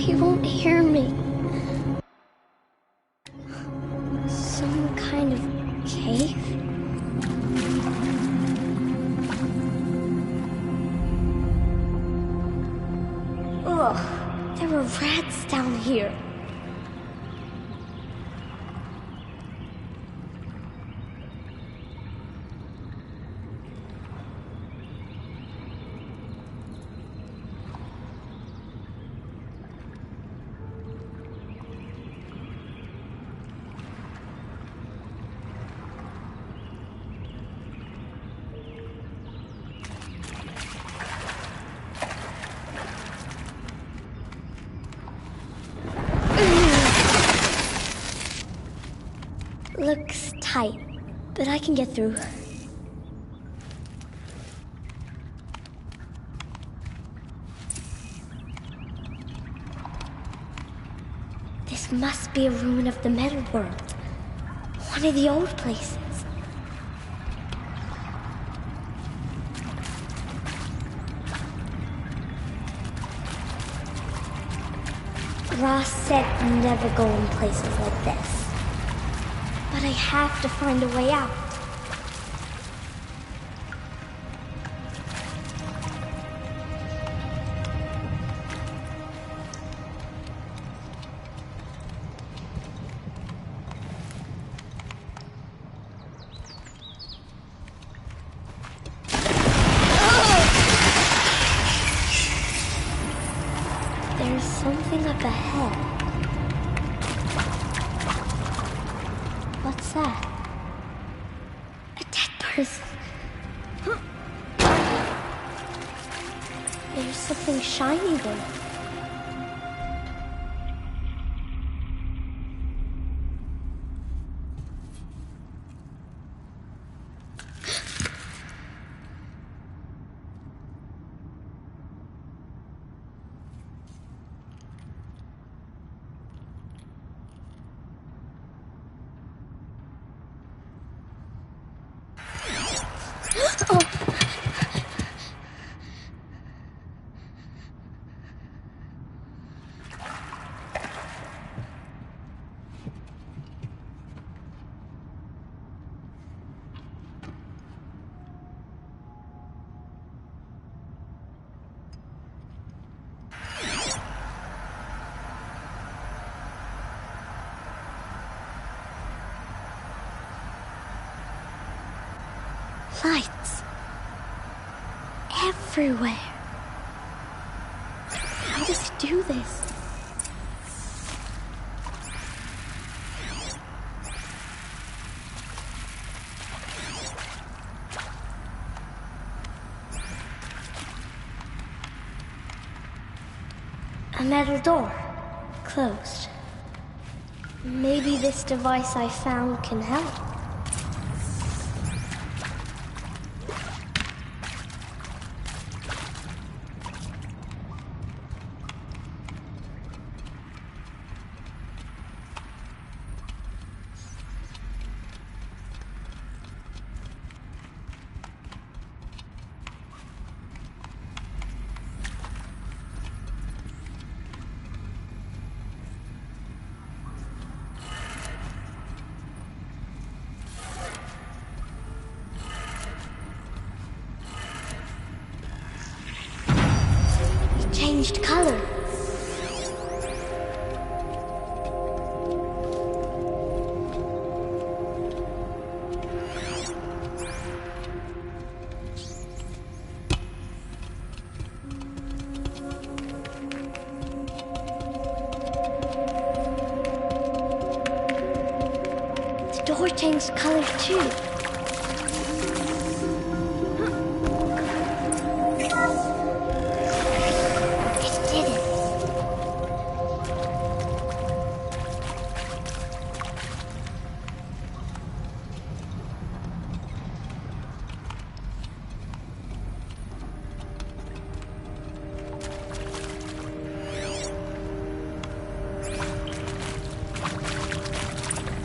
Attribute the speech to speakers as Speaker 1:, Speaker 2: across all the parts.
Speaker 1: He won't hear me. Some kind of cave? Ugh, there were rats down here. Looks tight, but I can get through. This must be a ruin of the metal world. One of the old places. Ross said never go in places like this. But I have to find a way out. There's something up ahead. What's that? A dead person. There's something shiny there. Lights. Everywhere. How does he do this? A metal door. Closed. Maybe this device I found can help. Changed color. The door changed color too.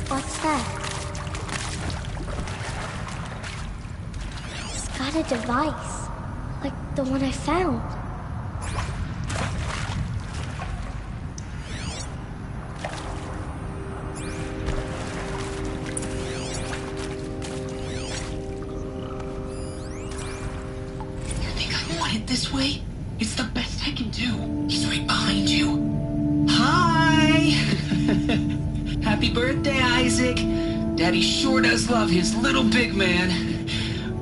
Speaker 1: What's that? It's got a device, like the one I found.
Speaker 2: head this way? It's the best I can do. He's right behind you. Hi! Happy birthday, Isaac. Daddy sure does love his little big man.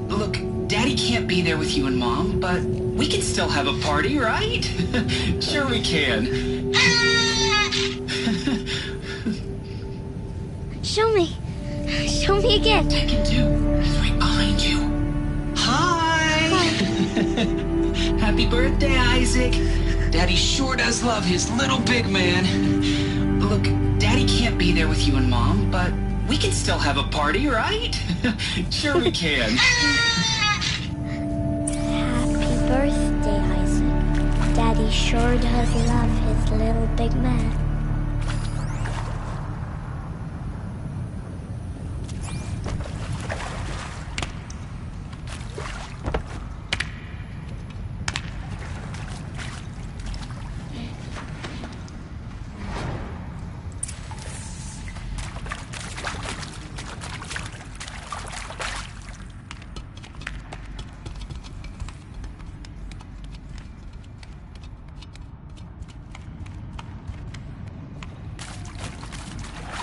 Speaker 2: Look, Daddy can't be there with you and Mom, but we can still have a party, right? Sure we can.
Speaker 1: Show me. Show me again.
Speaker 2: I can do. He's right behind you. Hi! Happy birthday, Isaac. Daddy sure does love his little big man. Look, Daddy can't be there with you and Mom, but we can still have a party, right? Sure we can.
Speaker 1: Happy birthday, Isaac. Daddy sure does love his little big man.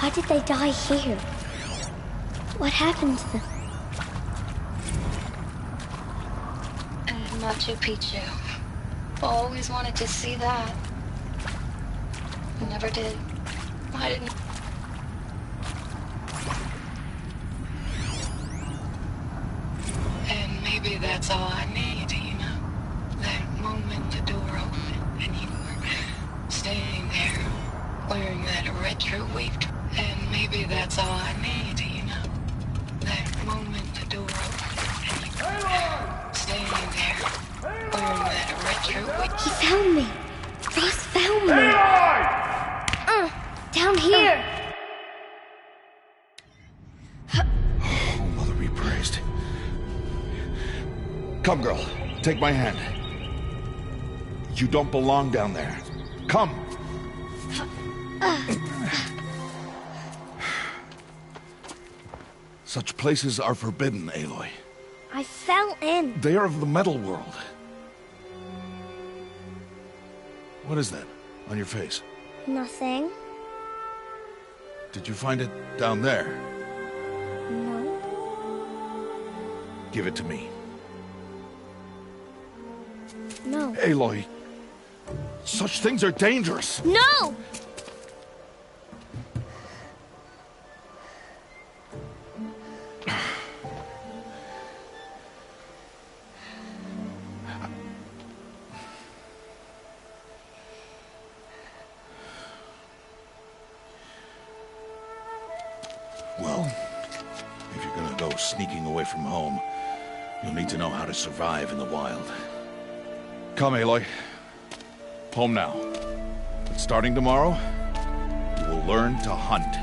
Speaker 1: Why did they die here? What happened to them?
Speaker 3: And Machu Picchu. Always wanted to see that. Never did. I didn't. And maybe that's all I need, you know? That moment the door opened and you were staying there, wearing that retro wave. And maybe that's all I need, you know? That moment the door opened and you were staying there, wearing that retro wave.
Speaker 1: He found me. Ross found me. Down here.
Speaker 4: Oh, Mother be praised. Come, girl. Take my hand. You don't belong down there. Come. Such places are forbidden, Aloy.
Speaker 1: I fell in.
Speaker 4: They are of the metal world. What is that on your face?
Speaker 1: Nothing.
Speaker 4: Did you find it down there?
Speaker 1: No.
Speaker 4: Give it to me.
Speaker 1: No.
Speaker 4: Aloy, such things are dangerous.
Speaker 1: No!
Speaker 4: Well, if you're gonna go sneaking away from home, you'll need to know how to survive in the wild. Come, Aloy. Home now. But starting tomorrow, you will learn to hunt.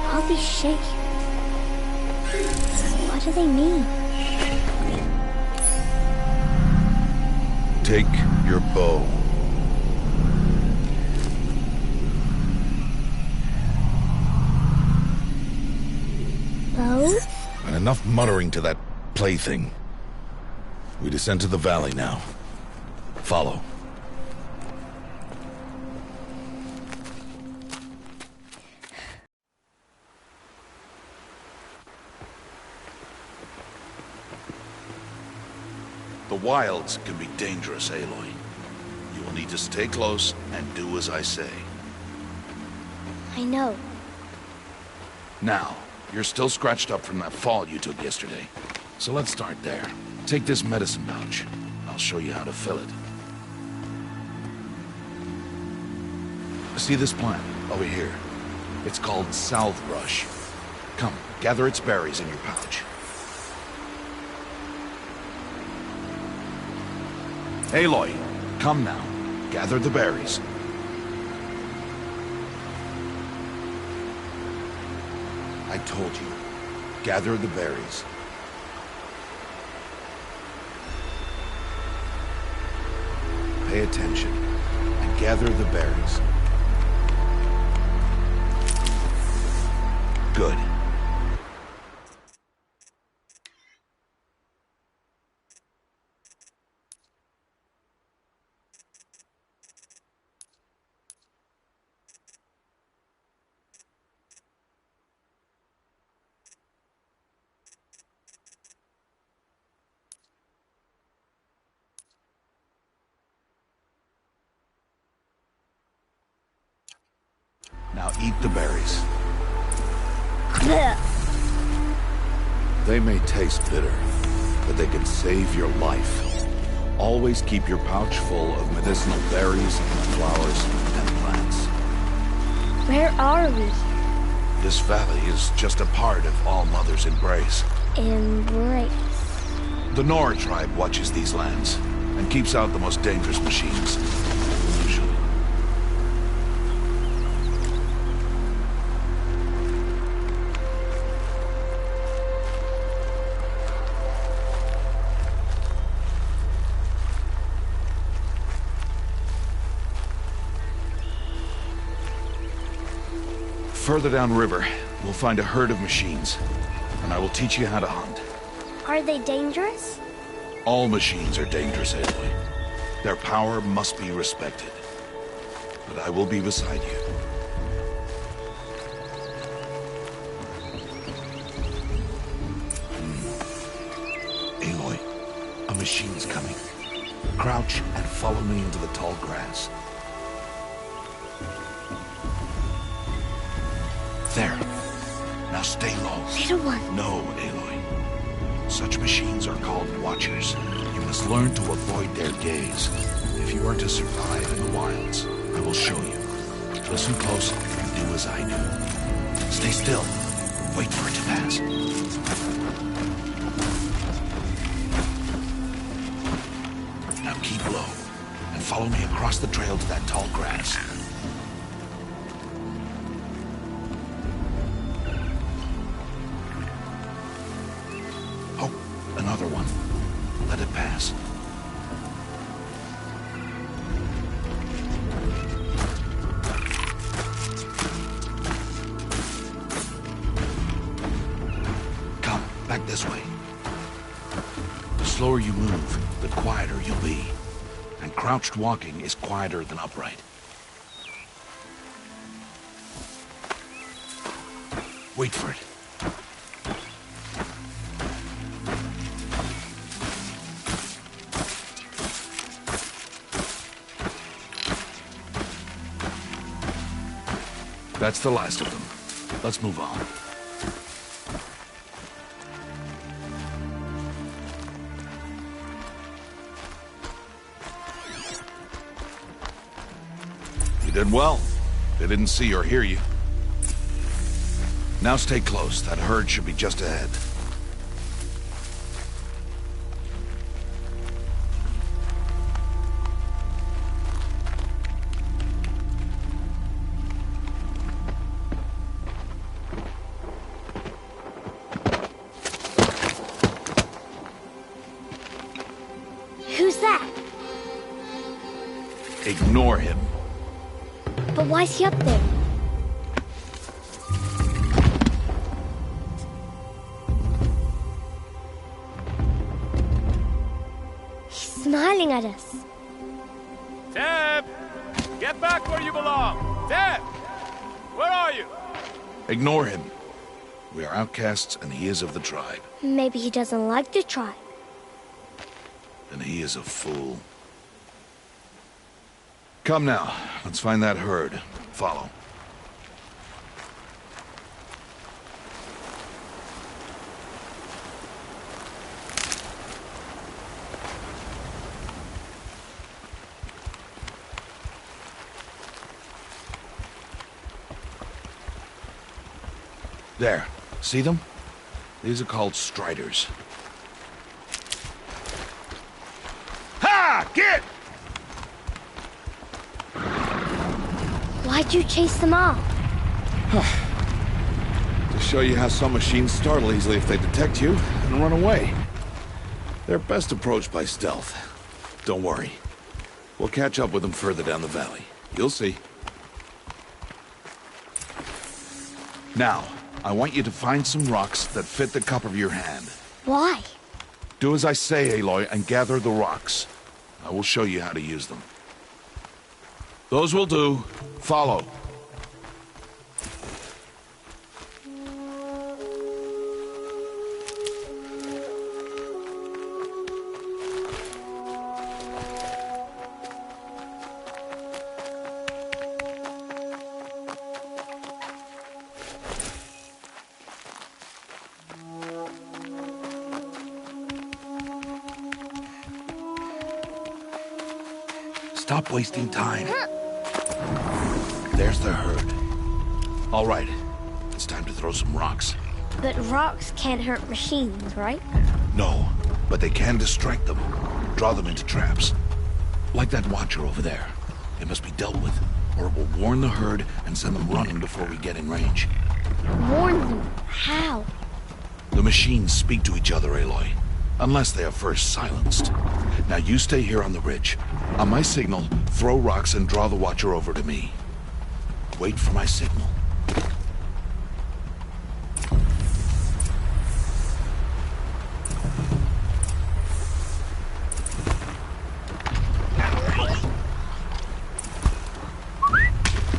Speaker 1: All these shapes. What do they mean?
Speaker 4: Take your bow.
Speaker 1: Bows?
Speaker 4: And enough muttering to that plaything. We descend to the valley now. Follow. The wilds can be dangerous, Aloy. You will need to stay close and do as I say.
Speaker 1: I know.
Speaker 4: Now, you're still scratched up from that fall you took yesterday. So let's start there. Take this medicine pouch. I'll show you how to fill it. See this plant over here? It's called salve brush. Come, gather its berries in your pouch. Aloy, come now. Gather the berries. I told you. Gather the berries. Pay attention and gather the berries. Good. Now eat the berries.
Speaker 1: Blech.
Speaker 4: They may taste bitter, but they can save your life. Always keep your pouch full of medicinal berries, flowers, and plants.
Speaker 1: Where are we?
Speaker 4: This valley is just a part of All Mother's embrace.
Speaker 1: Embrace.
Speaker 4: The Nora tribe watches these lands and keeps out the most dangerous machines. Usually. Further downriver, we'll find a herd of machines, and I will teach you how to hunt.
Speaker 1: Are they dangerous?
Speaker 4: All machines are dangerous, Aloy. Their power must be respected. But I will be beside you. Aloy, a machine's coming. Crouch and follow me into the tall grass. There. Now stay low.
Speaker 1: Little one.
Speaker 4: No, Aloy. Such machines are called Watchers. You must learn to avoid their gaze. If you are to survive in the wilds, I will show you. Listen close and do as I do. Stay still. Wait for it to pass. Now keep low and follow me across the trail to that tall grass. Another one. Let it pass. Come, back this way. The slower you move, the quieter you'll be. And crouched walking is quieter than upright. Wait for it. That's the last of them. Let's move on. You did well. They didn't see or hear you. Now stay close. That herd should be just ahead.
Speaker 1: Who's that?
Speaker 4: Ignore him.
Speaker 1: But why's he up there? He's smiling at us.
Speaker 5: Teb! Get back where you belong! Teb! Where are you?
Speaker 4: Ignore him. We are outcasts, and he is of the tribe.
Speaker 1: Maybe he doesn't like the tribe.
Speaker 4: And he is a fool. Come now, let's find that herd. Follow. There. See them? These are called striders. Ha! Get!
Speaker 1: Why'd you chase them off?
Speaker 4: To show you how some machines startle easily if they detect you and run away. They're best approached by stealth. Don't worry. We'll catch up with them further down the valley. You'll see. Now, I want you to find some rocks that fit the cup of your hand.
Speaker 1: Why?
Speaker 4: Do as I say, Aloy, and gather the rocks. I will show you how to use them. Those will do. Follow. Stop wasting time. There's the herd. All right, it's time to throw some rocks.
Speaker 1: But rocks can't hurt machines, right?
Speaker 4: No, but they can distract them. Draw them into traps. Like that watcher over there. It must be dealt with, or it will warn the herd and send them running before we get in range.
Speaker 1: Warn them. How?
Speaker 4: The machines speak to each other, Aloy. Unless they are first silenced. Now you stay here on the ridge. On my signal, throw rocks and draw the watcher over to me. Wait for my signal.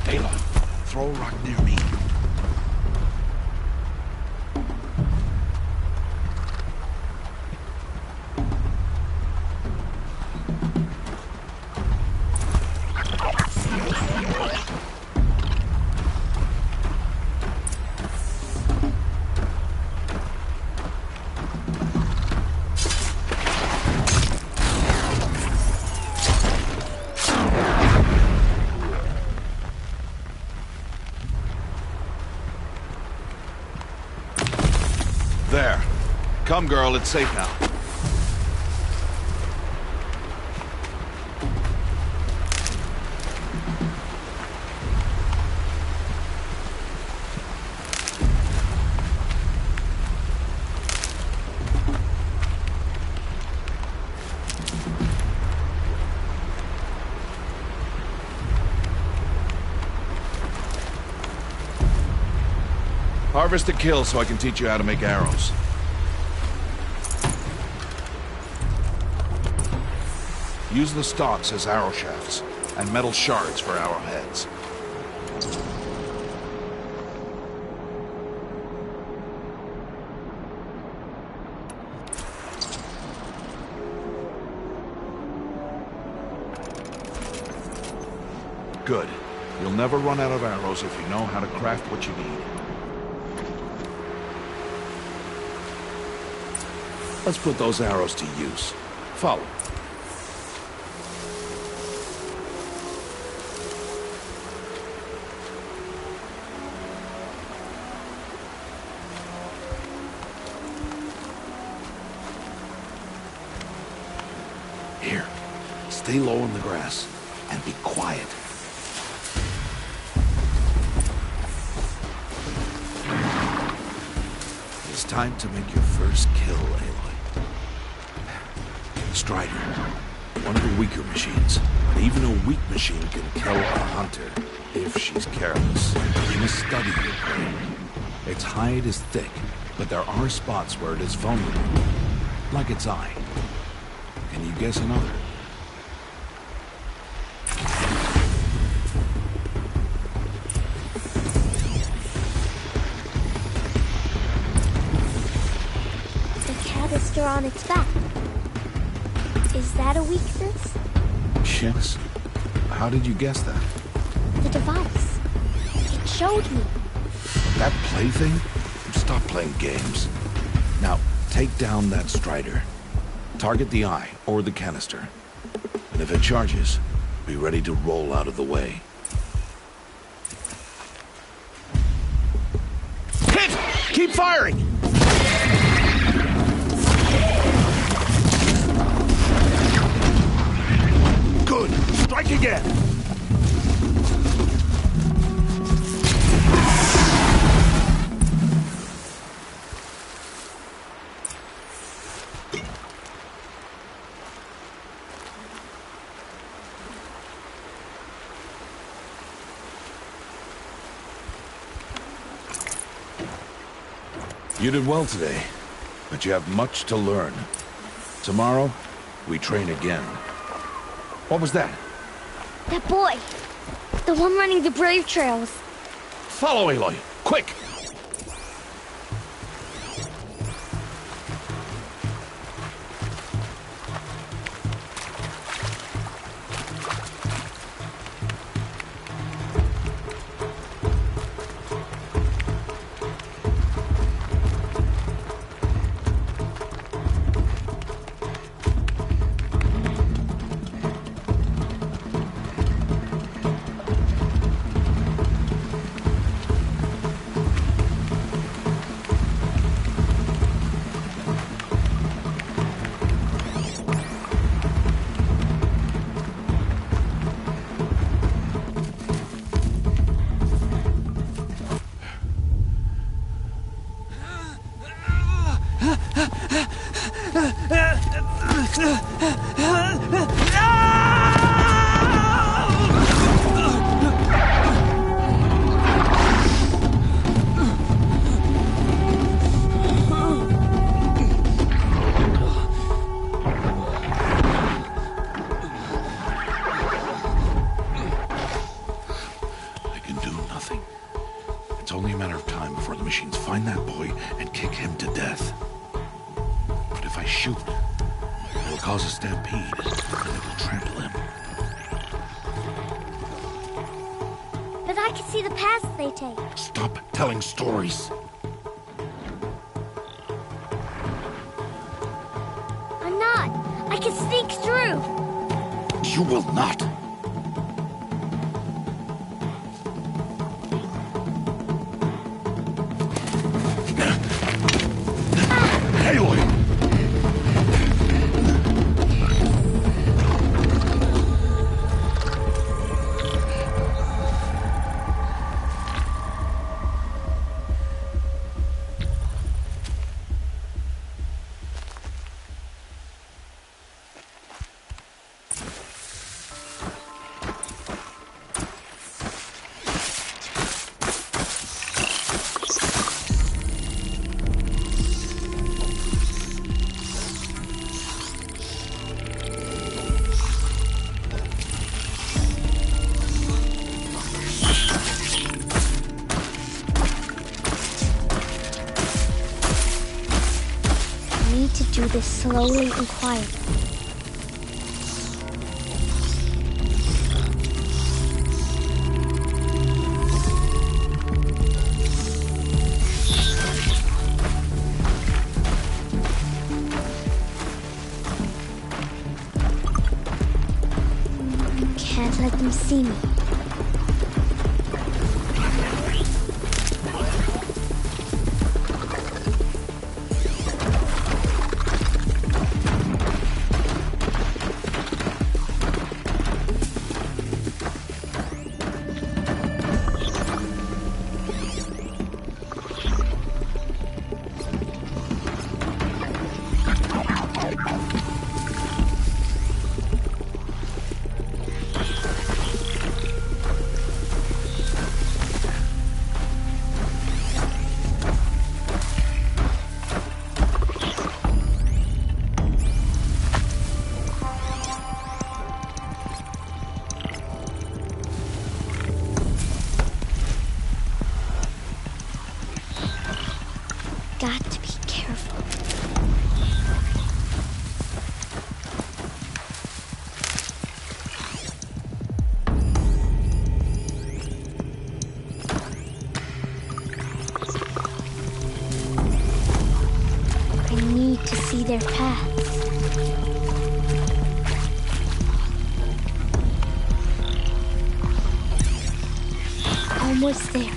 Speaker 4: Aloy, throw a rock near me. There. Come, girl, it's safe now. Harvest a kill so I can teach you how to make arrows. Use the stalks as arrow shafts, and metal shards for arrowheads. Good. You'll never run out of arrows if you know how to craft what you need. Let's put those arrows to use. Follow. Here, stay low in the grass and be quiet. It's time to make your first kill, Aloy. Strider, one of the weaker machines, but even a weak machine can kill a hunter if she's careless. You must study your prey. Its hide is thick, but there are spots where it is vulnerable, like its eye. Can you guess another?
Speaker 1: The canister on its back. Is that a weakness?
Speaker 4: Yes. How did you guess that?
Speaker 1: The device. It showed me.
Speaker 4: That plaything? Stop playing games. Now, take down that Strider. Target the eye or the canister. And if it charges, be ready to roll out of the way. Hit! Keep firing! Good! Strike again! You did well today, but you have much to learn. Tomorrow, we train again. What was that?
Speaker 1: That boy. The one running the brave trails.
Speaker 4: Follow Aloy, quick! Find that boy and kick him to death. But if I shoot, it will cause a stampede, and it will trample him.
Speaker 1: But I can see the paths they take.
Speaker 4: Stop telling stories.
Speaker 1: I'm not. I can sneak through.
Speaker 4: You will not. Aloy!
Speaker 1: To do this slowly and quietly. Can't let them see me. Got to be careful. I need to see their paths. Almost there.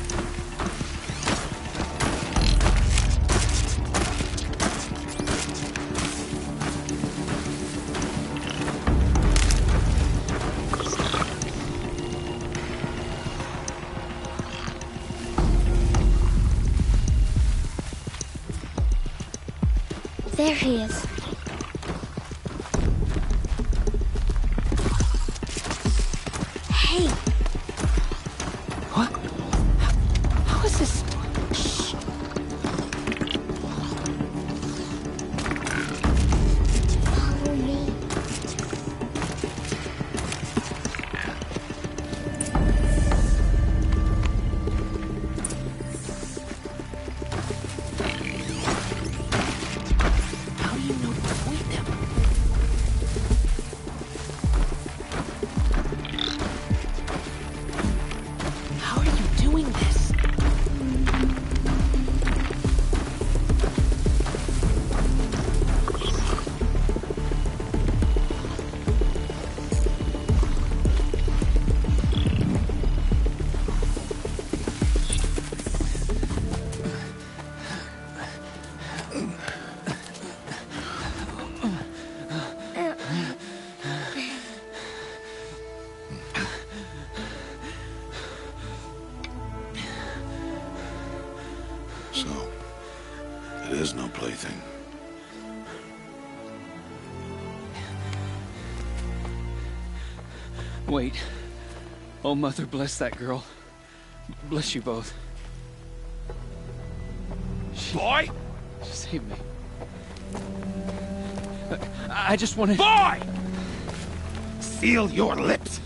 Speaker 1: There he is. Hey!
Speaker 3: What? How is this? Shh.
Speaker 4: It is no plaything.
Speaker 2: Wait. Oh, Mother, bless that girl. Bless you both.
Speaker 5: Boy!
Speaker 2: She saved me. I just wanted...
Speaker 5: Boy! Seal your lips!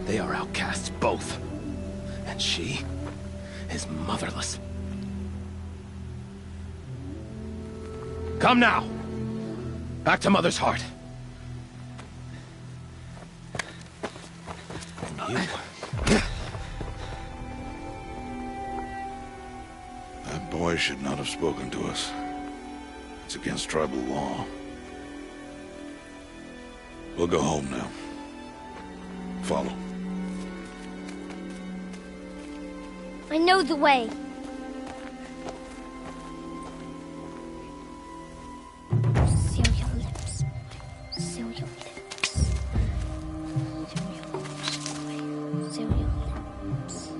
Speaker 5: They are outcasts, both. And she is motherless. Come now! Back to Mother's heart. And you...
Speaker 4: That boy should not have spoken to us. It's against tribal law. We'll go home now. Follow.
Speaker 1: I know the way. Seal your lips, boy. Seal your lips. Seal your lips, boy. Seal your lips.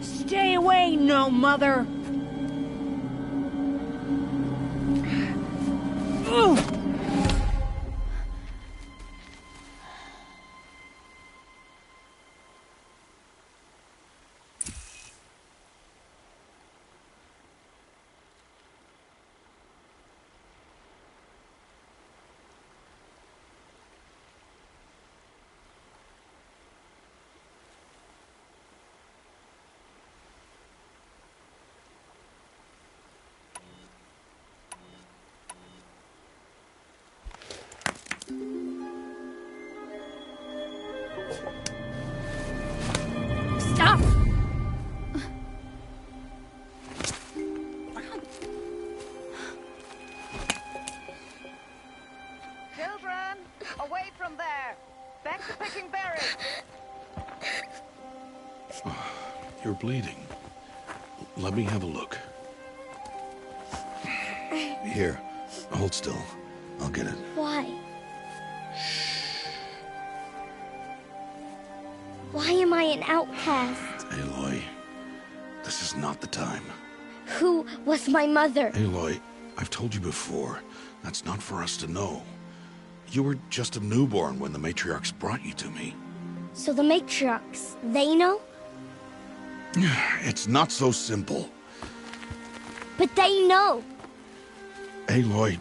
Speaker 6: Stay away, no mother!
Speaker 1: Stop!
Speaker 7: Children, away from there! Back to picking berries!
Speaker 4: You're bleeding. Let me have a look. Here, hold still. I'll get it.
Speaker 1: Why? Why am I an outcast?
Speaker 4: Aloy, this is not the time.
Speaker 1: Who was my mother?
Speaker 4: Aloy, I've told you before, that's not for us to know. You were just a newborn when the matriarchs brought you to me.
Speaker 1: So the matriarchs, they know?
Speaker 4: It's not so simple.
Speaker 1: But they know.
Speaker 4: Aloy,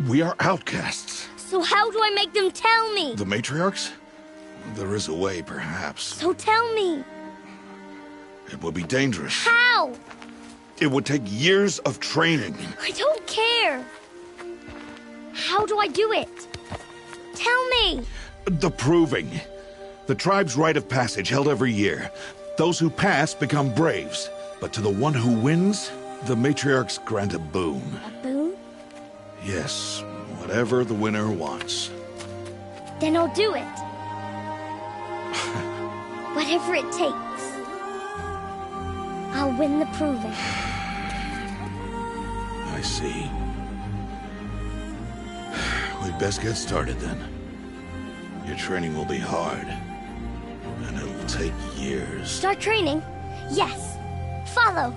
Speaker 4: we are outcasts.
Speaker 1: So how do I make them tell me?
Speaker 4: The matriarchs? There is a way, perhaps.
Speaker 1: So tell me.
Speaker 4: It would be dangerous.
Speaker 1: How?
Speaker 4: It would take years of training.
Speaker 1: I don't care. How do I do it? Tell me.
Speaker 4: The proving. The tribe's rite of passage held every year. Those who pass become braves. But to the one who wins, the matriarchs grant a boon.
Speaker 1: A boon?
Speaker 4: Yes, whatever the winner wants.
Speaker 1: Then I'll do it. Whatever it takes. I'll win the proving.
Speaker 4: I see. We'd best get started then. Your training will be hard. And it'll take years.
Speaker 1: Start training? Yes. Follow.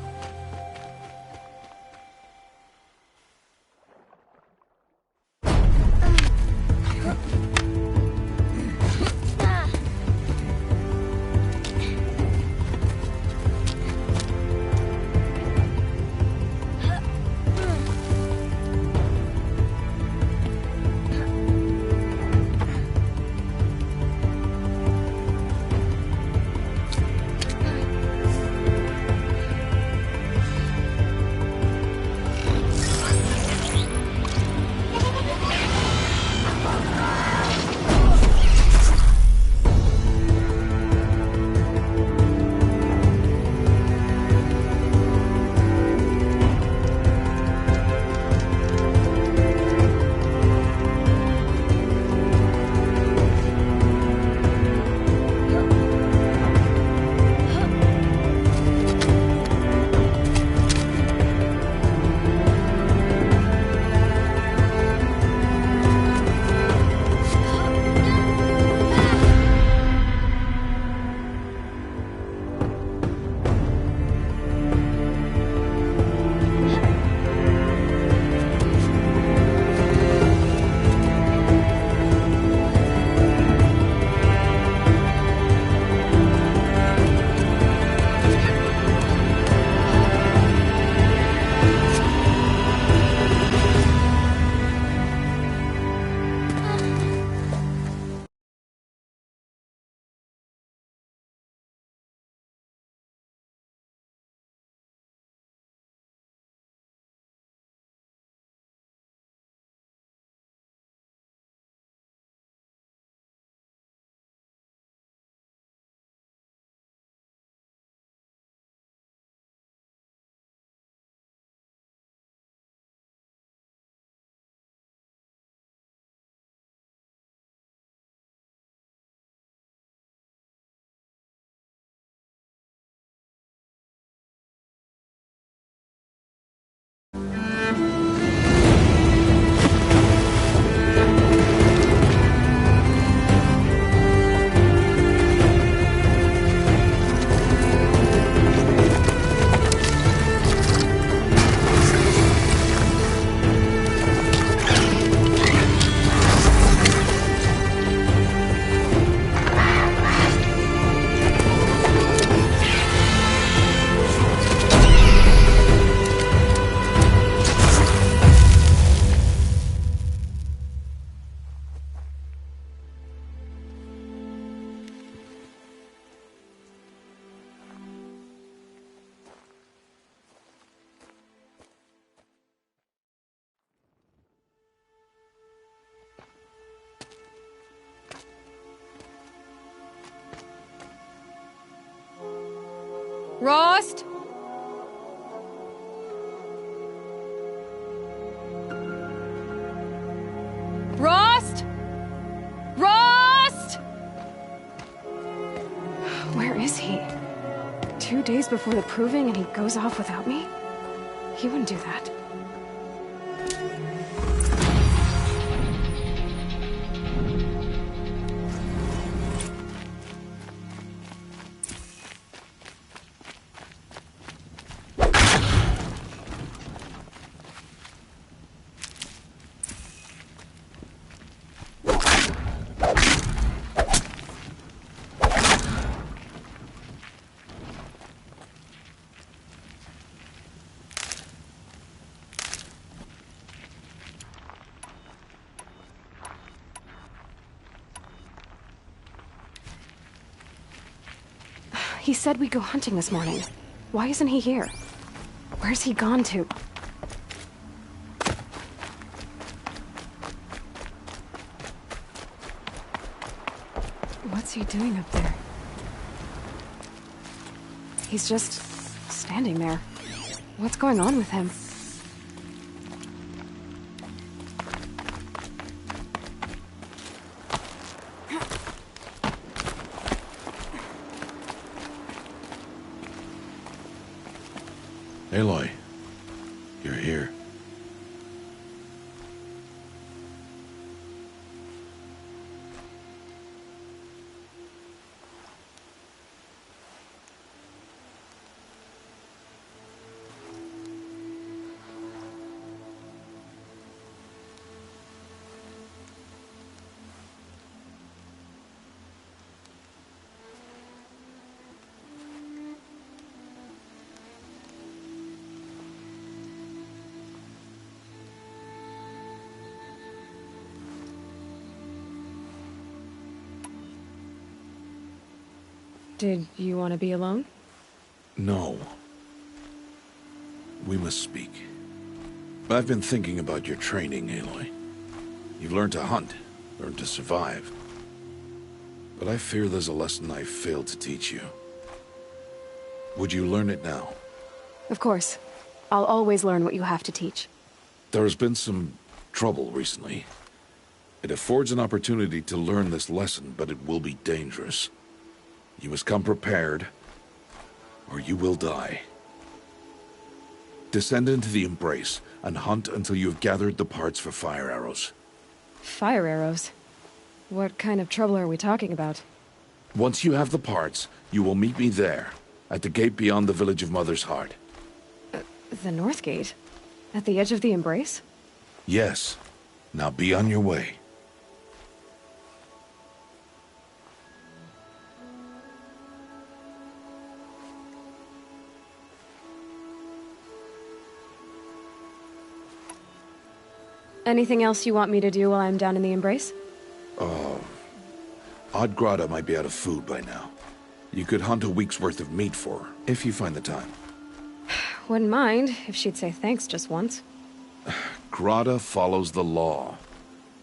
Speaker 8: Rost? Rost? Rost? Where is he? 2 days before the proving and he goes off without me? He wouldn't do that. He said we'd go hunting this morning. Why isn't he here? Where's he gone to? What's he doing up there? He's just standing there. What's going on with him?
Speaker 4: Aloy, you're here.
Speaker 8: Did you want to be alone?
Speaker 4: No. We must speak. I've been thinking about your training, Aloy. You've learned to hunt, learned to survive. But I fear there's a lesson I've failed to teach you. Would you learn it now?
Speaker 8: Of course. I'll always learn what you have to teach.
Speaker 4: There has been some trouble recently. It affords an opportunity to learn this lesson, but it will be dangerous. You must come prepared, or you will die. Descend into the Embrace, and hunt until you have gathered the parts for fire arrows.
Speaker 8: Fire arrows? What kind of trouble are we talking about?
Speaker 4: Once you have the parts, you will meet me there, at the gate beyond the village of Mother's Heart.
Speaker 8: The North Gate? At the edge of the Embrace?
Speaker 4: Yes. Now be on your way.
Speaker 8: Anything else you want me to do while I'm down in the Embrace?
Speaker 4: Odd Grata might be out of food by now. You could hunt a week's worth of meat for her, if you find the time.
Speaker 8: Wouldn't mind, if she'd say thanks just once.
Speaker 4: Grata follows the law.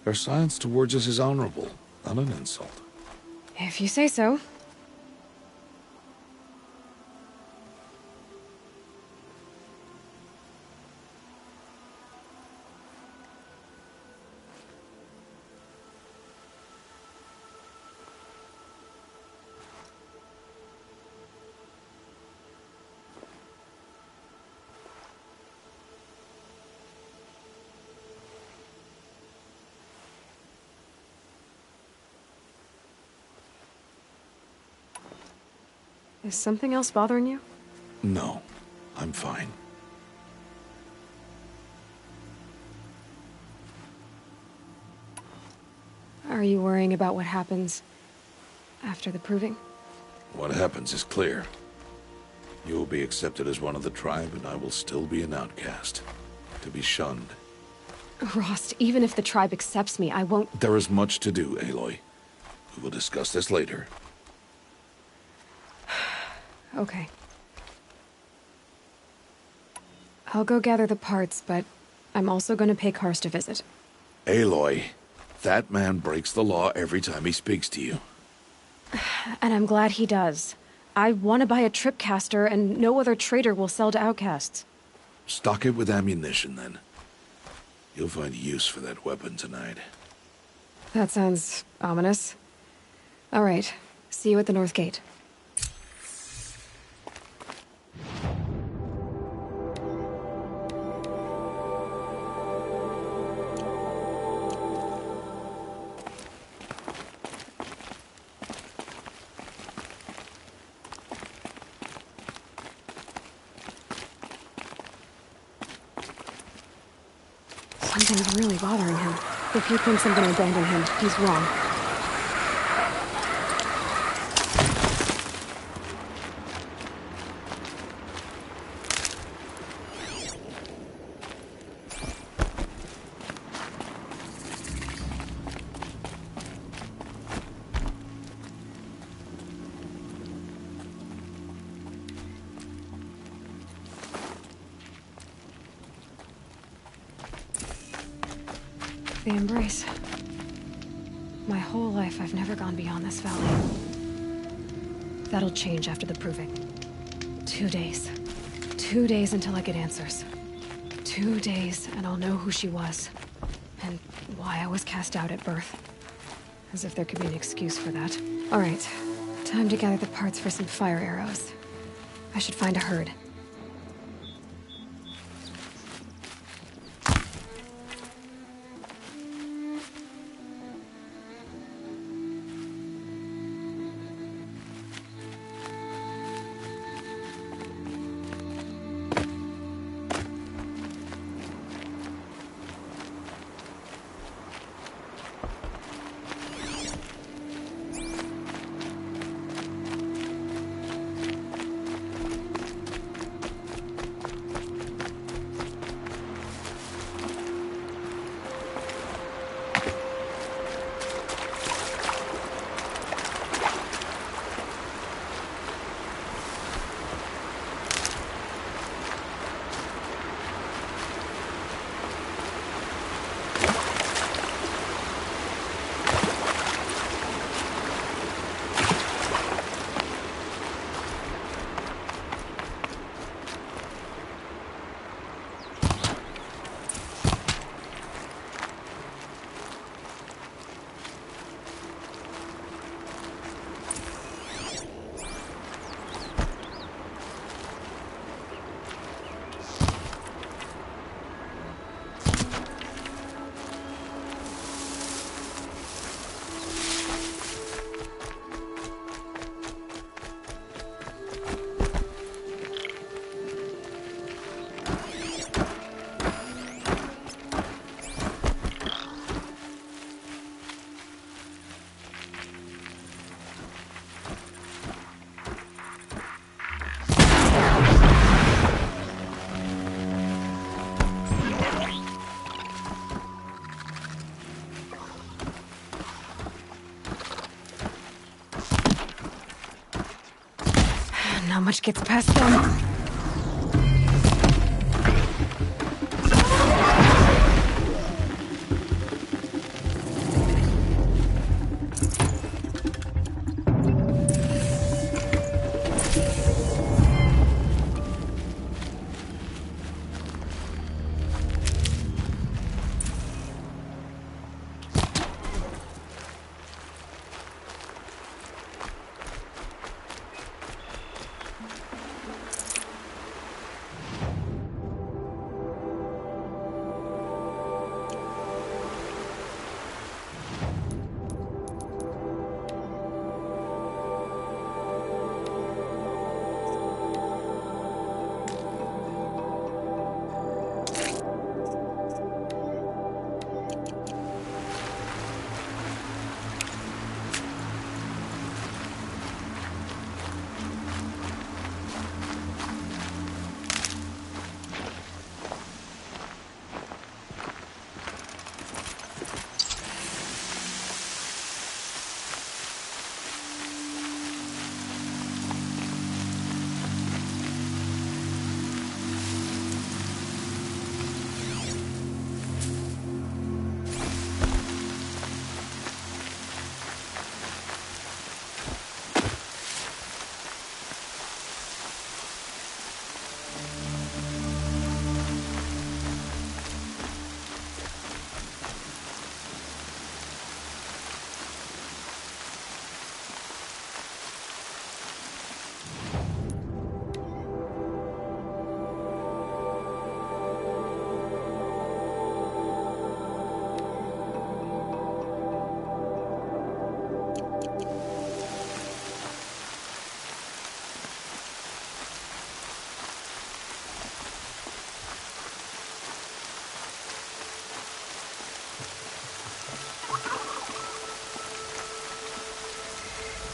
Speaker 4: Her science towards us is honorable, not an insult.
Speaker 8: If you say so. Is something else bothering you?
Speaker 4: No, I'm fine.
Speaker 8: Are you worrying about what happens after the proving?
Speaker 4: What happens is clear. You will be accepted as one of the tribe, and I will still be an outcast. To be shunned.
Speaker 8: Rost, even if the tribe accepts me, I won't—
Speaker 4: There is much to do, Aloy. We will discuss this later.
Speaker 8: Okay. I'll go gather the parts, but I'm also going to pay Karst a visit.
Speaker 4: Aloy, that man breaks the law every time he speaks to you.
Speaker 8: And I'm glad he does. I want to buy a tripcaster, and no other trader will sell to outcasts.
Speaker 4: Stock it with ammunition, then. You'll find use for that weapon tonight.
Speaker 8: That sounds ominous. All right. See you at the North Gate. Something's really bothering him. If he thinks I'm gonna abandon him, he's wrong. The Embrace. My whole life, I've never gone beyond this valley. That'll change after the Proving. 2 days. 2 days until I get answers. 2 days, and I'll know who she was. And why I was cast out at birth. As if there could be an excuse for that. Alright, time to gather the parts for some fire arrows. I should find a herd. Not much gets past them.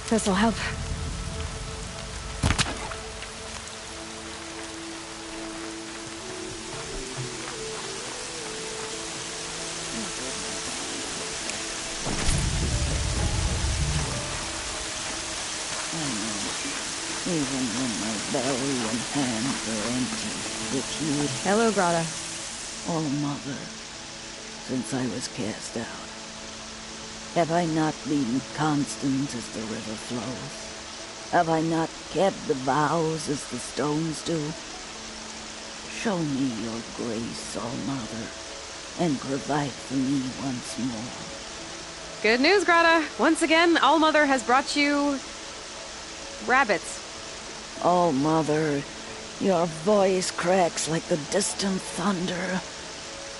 Speaker 8: This'll help.
Speaker 9: Even when my belly and hands are empty, it's you.
Speaker 8: Hello, Grata.
Speaker 9: Oh, Mother, since I was cast out, have I not been constant as the river flows? Have I not kept the vows as the stones do? Show me your grace, All Mother, and provide for me once more.
Speaker 8: Good news, Grata. Once again, All Mother has brought you... rabbits.
Speaker 9: Oh, Mother, your voice cracks like the distant thunder.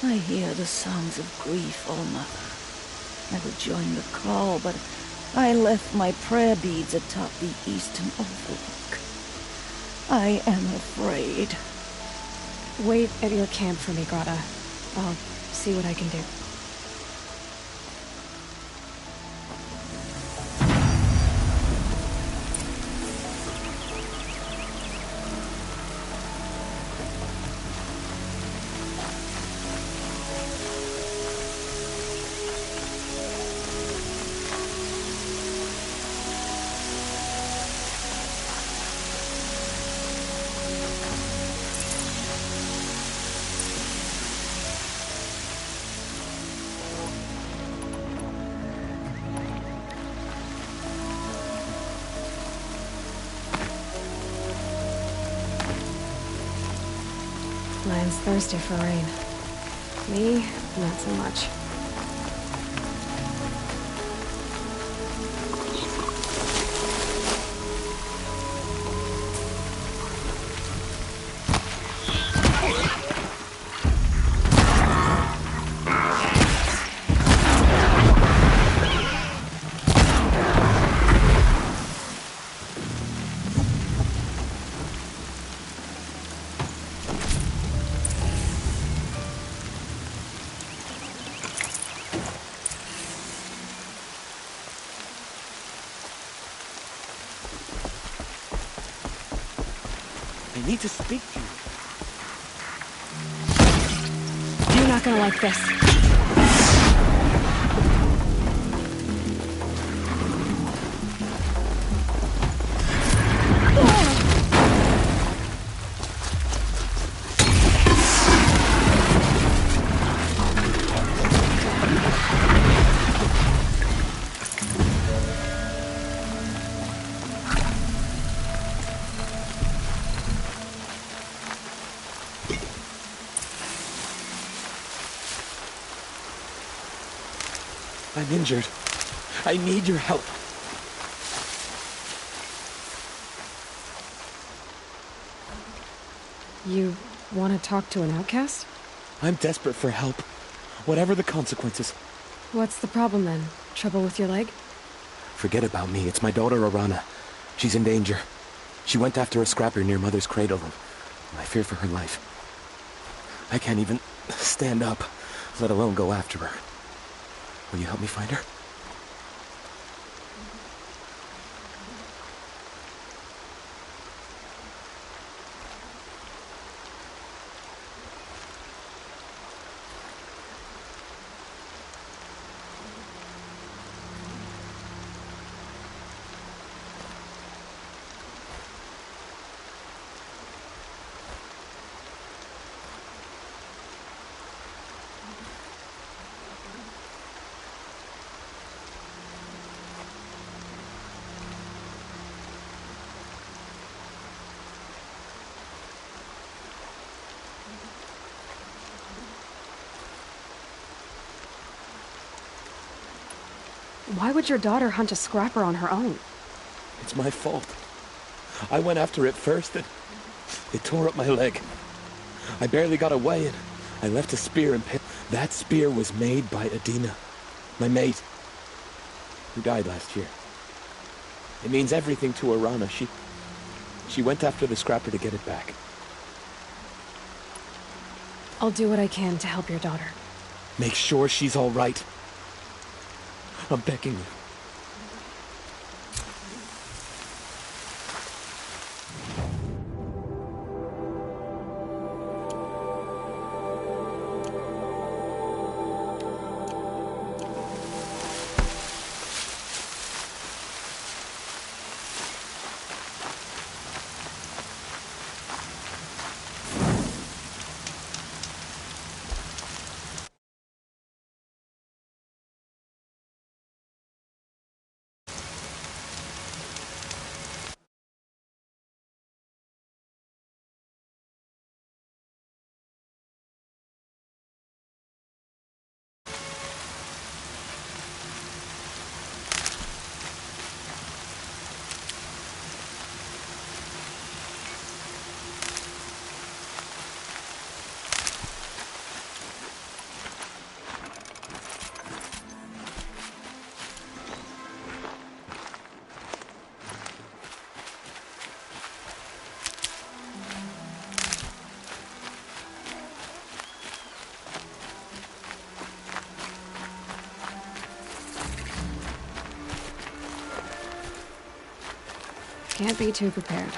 Speaker 9: I hear the sounds of grief, oh, Mother. I would join the call, but I left my prayer beads atop the eastern overlook. I am afraid.
Speaker 8: Wait at your camp for me, Grata. I'll see what I can do. Land's thirsty for rain. Me, not so much.
Speaker 10: I need to speak to you.
Speaker 8: You're not gonna like this.
Speaker 10: I'm injured. I need your help.
Speaker 8: You want to talk to an outcast?
Speaker 10: I'm desperate for help. Whatever the consequences.
Speaker 8: What's the problem then? Trouble with your leg?
Speaker 10: Forget about me. It's my daughter, Arana. She's in danger. She went after a scrapper near Mother's cradle, and I fear for her life. I can't even stand up, let alone go after her. Will you help me find her?
Speaker 8: Why would your daughter hunt a scrapper on her own?
Speaker 10: It's my fault. I went after it first, and it tore up my leg. I barely got away, and I left a spear in pit. That spear was made by Adina, my mate, who died last year. It means everything to Arana. She went after the scrapper to get it back.
Speaker 8: I'll do what I can to help your daughter.
Speaker 10: Make sure she's all right. I'm begging you.
Speaker 8: Can't be too prepared.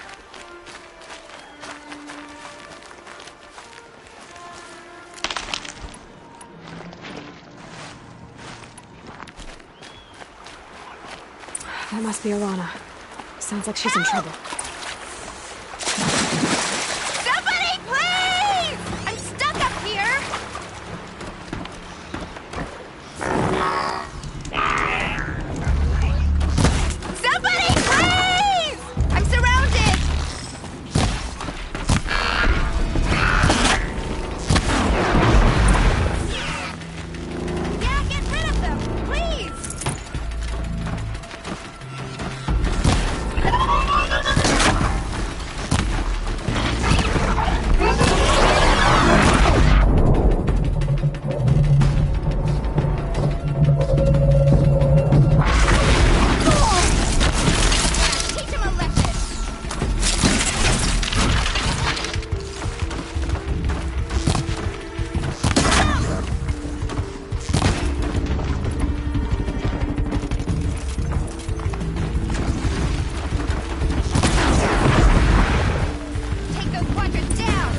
Speaker 8: That must be Alana. Sounds like she's in trouble.
Speaker 1: Somebody, please! I'm stuck up here! Somebody, please! I'm surrounded! Yeah, get rid of them, please! Teach him a lesson! Take those quadrants down!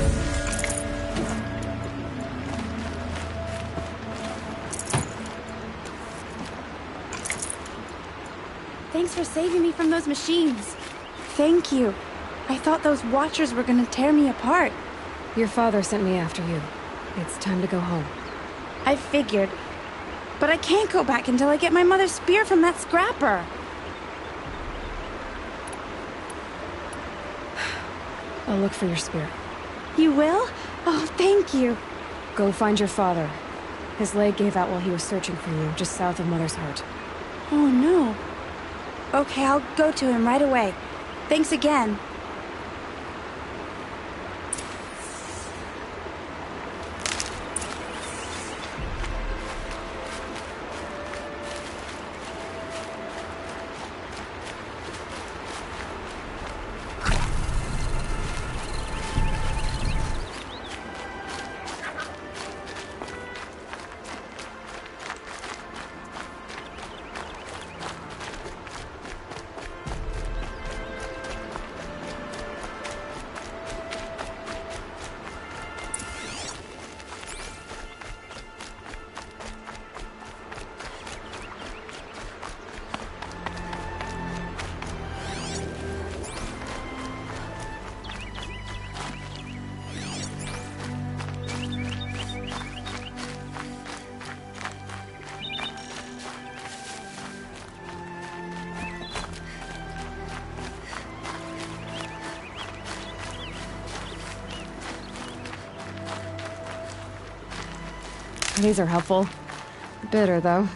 Speaker 11: Thanks for saving me from those machines. Thank you. I thought those Watchers were gonna tear me apart.
Speaker 8: Your father sent me after you. It's time to go home.
Speaker 11: I figured. But I can't go back until I get my mother's spear from that scrapper.
Speaker 8: I'll look for your spear.
Speaker 11: You will? Oh, thank you.
Speaker 8: Go find your father. His leg gave out while he was searching for you, just south of Mother's Heart.
Speaker 11: Oh, no. Okay, I'll go to him right away. Thanks again.
Speaker 8: These are helpful. Bitter, though.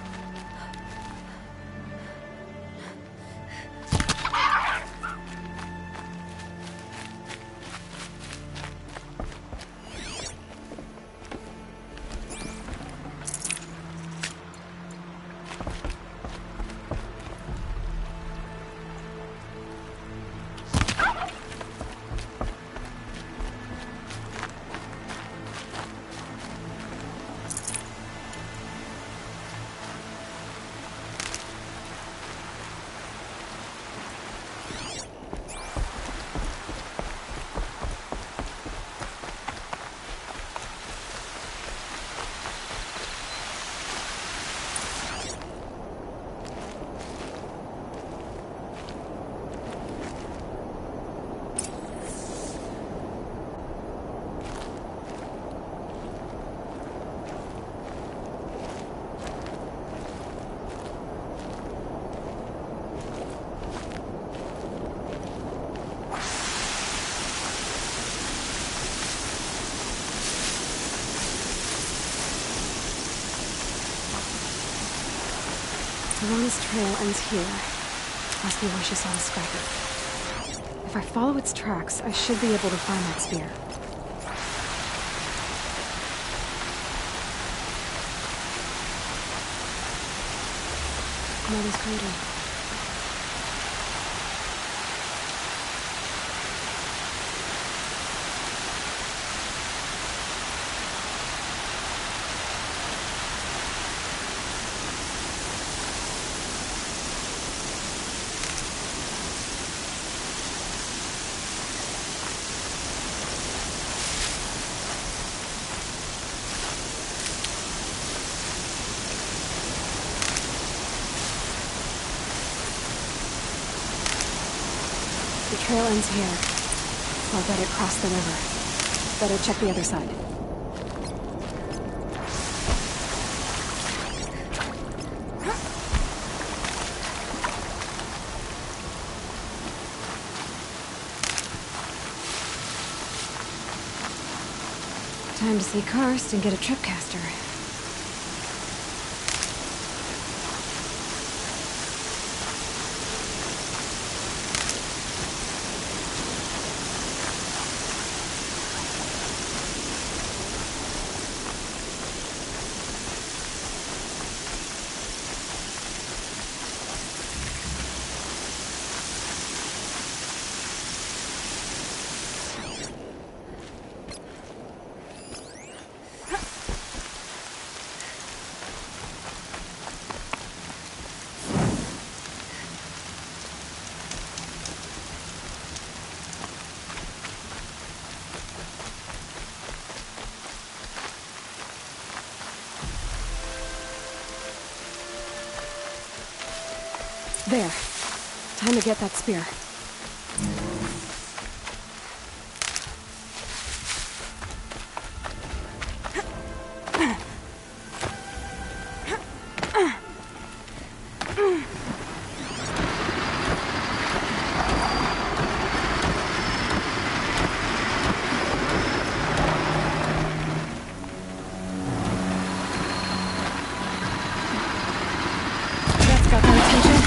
Speaker 8: Alana's trail ends here. Must be where she saw the scrapper. If I follow its tracks, I should be able to find that spear. Mother's cradle. The trail ends here. I'll bet it crossed the river. Better check the other side. Time to see Karst and get a tripcaster. There. Time to get that spear. That's got their attention.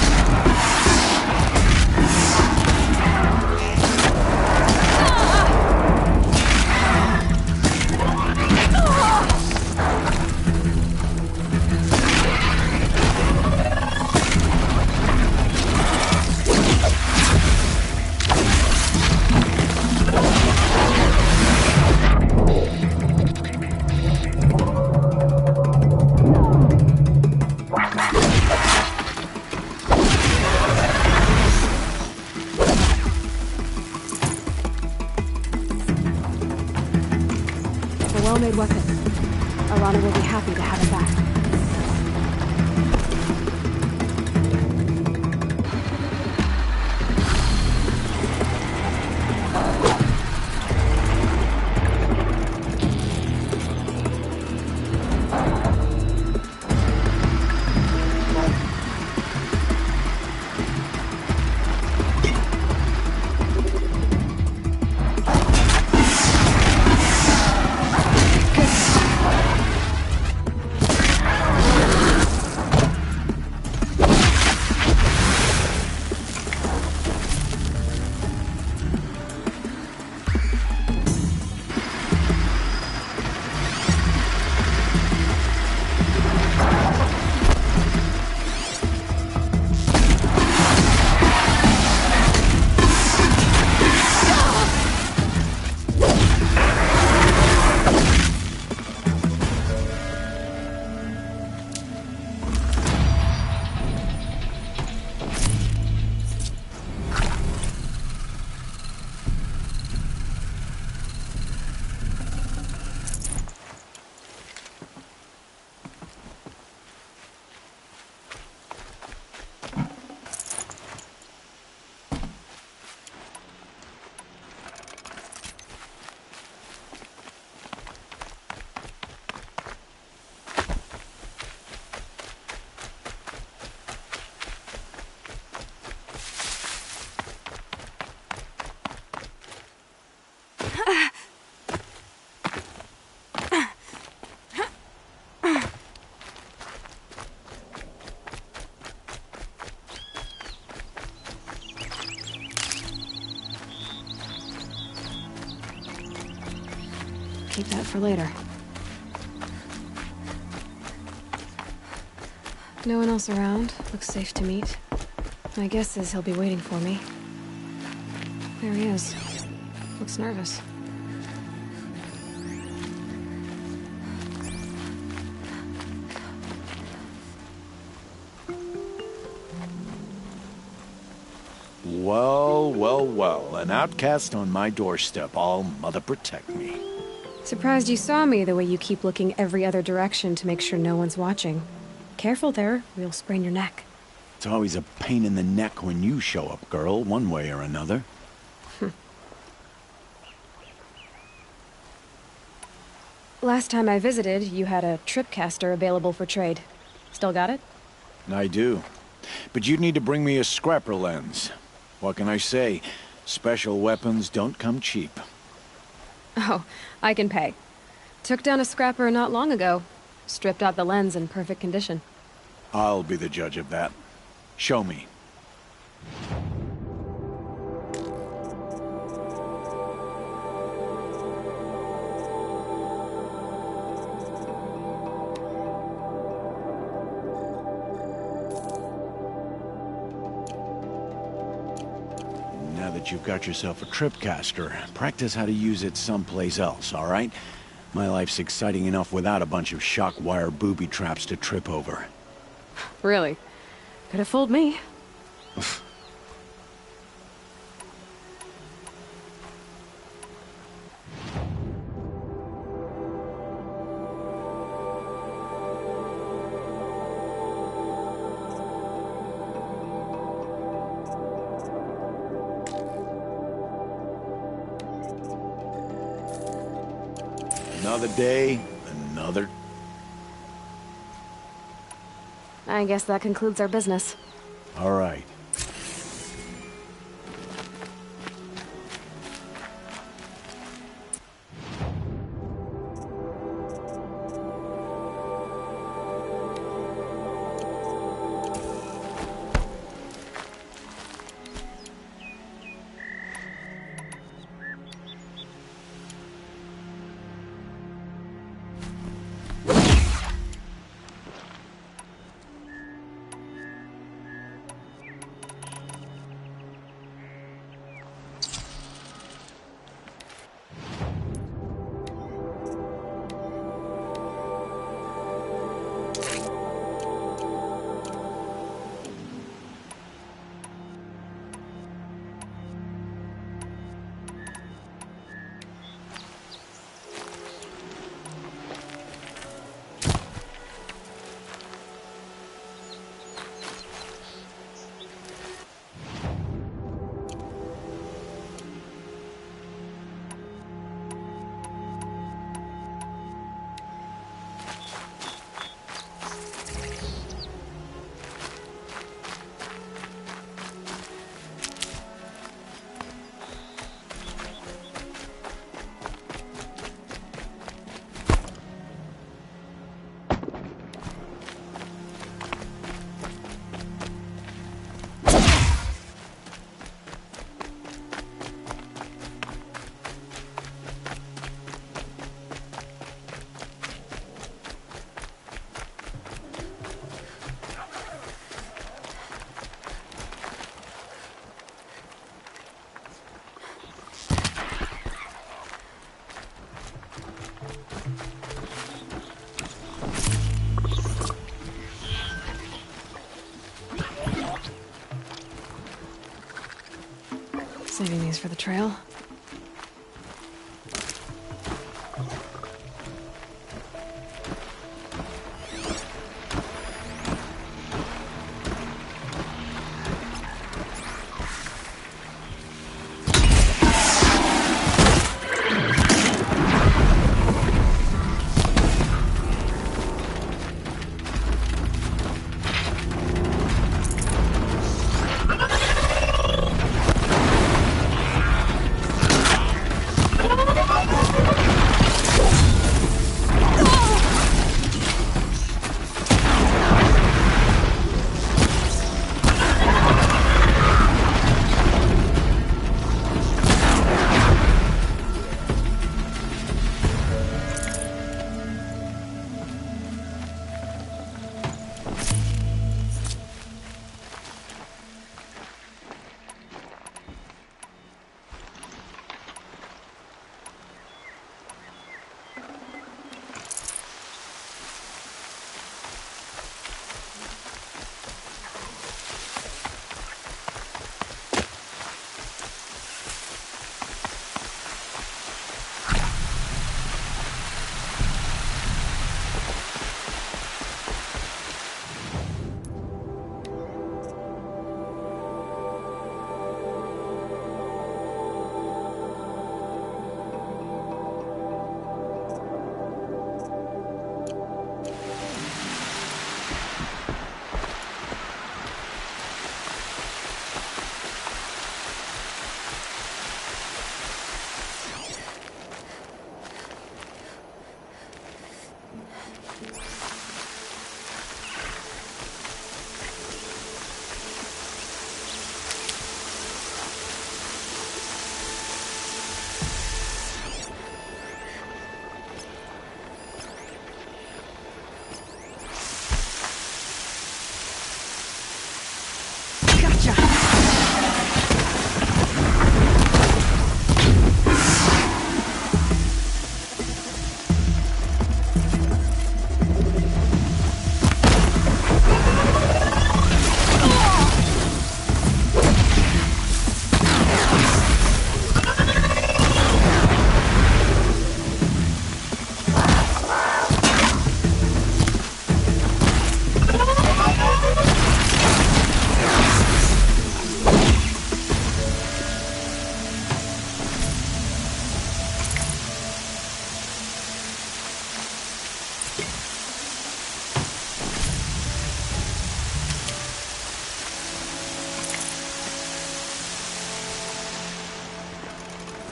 Speaker 8: A well-made weapon. Arana will be happy to have it back. Keep that for later. No one else around. Looks safe to meet. My guess is he'll be waiting for me. There he is. Looks nervous.
Speaker 12: Well, well, well. An outcast on my doorstep. All mother protect me.
Speaker 8: Surprised you saw me the way you keep looking every other direction to make sure no one's watching. Careful there, or you'll sprain your neck.
Speaker 12: It's always a pain in the neck when you show up, girl, one way or another.
Speaker 8: Last time I visited, you had a tripcaster available for trade. Still got it?
Speaker 12: I do. But you'd need to bring me a scrapper lens. What can I say? Special weapons don't come cheap.
Speaker 8: Oh, I can pay. Took down a scrapper not long ago. Stripped out the lens in perfect condition.
Speaker 12: I'll be the judge of that. Show me. Now that you've got yourself a tripcaster, practice how to use it someplace else, all right? My life's exciting enough without a bunch of shock wire booby traps to trip over.
Speaker 8: Really? Could have fooled me.
Speaker 12: Another day, another...
Speaker 8: I guess that concludes our business.
Speaker 12: All right.
Speaker 8: Saving these for the trail.
Speaker 6: Gotcha!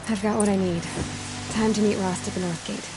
Speaker 8: I've got what I need. Time to meet Rost at the North Gate.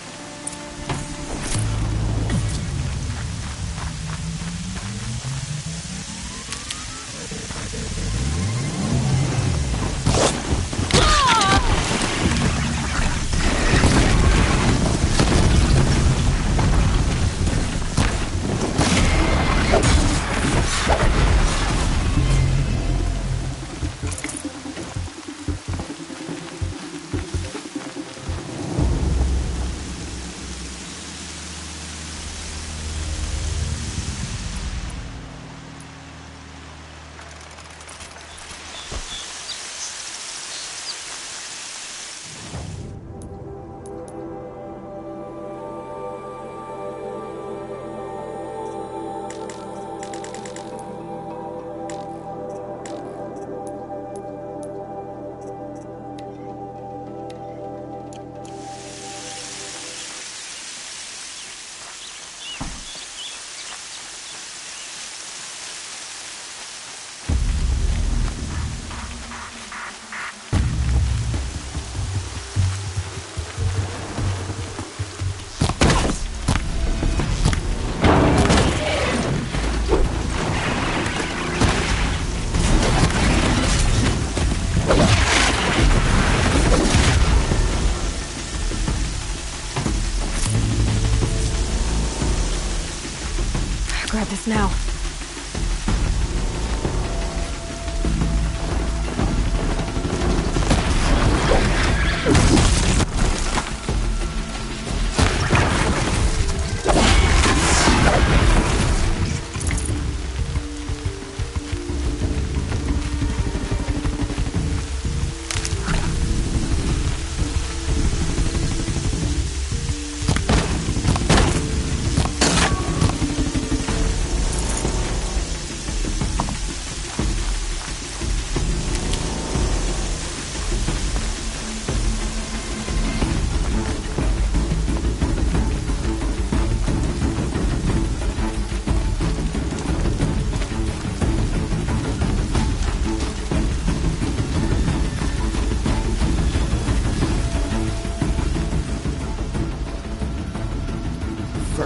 Speaker 8: Grab this now.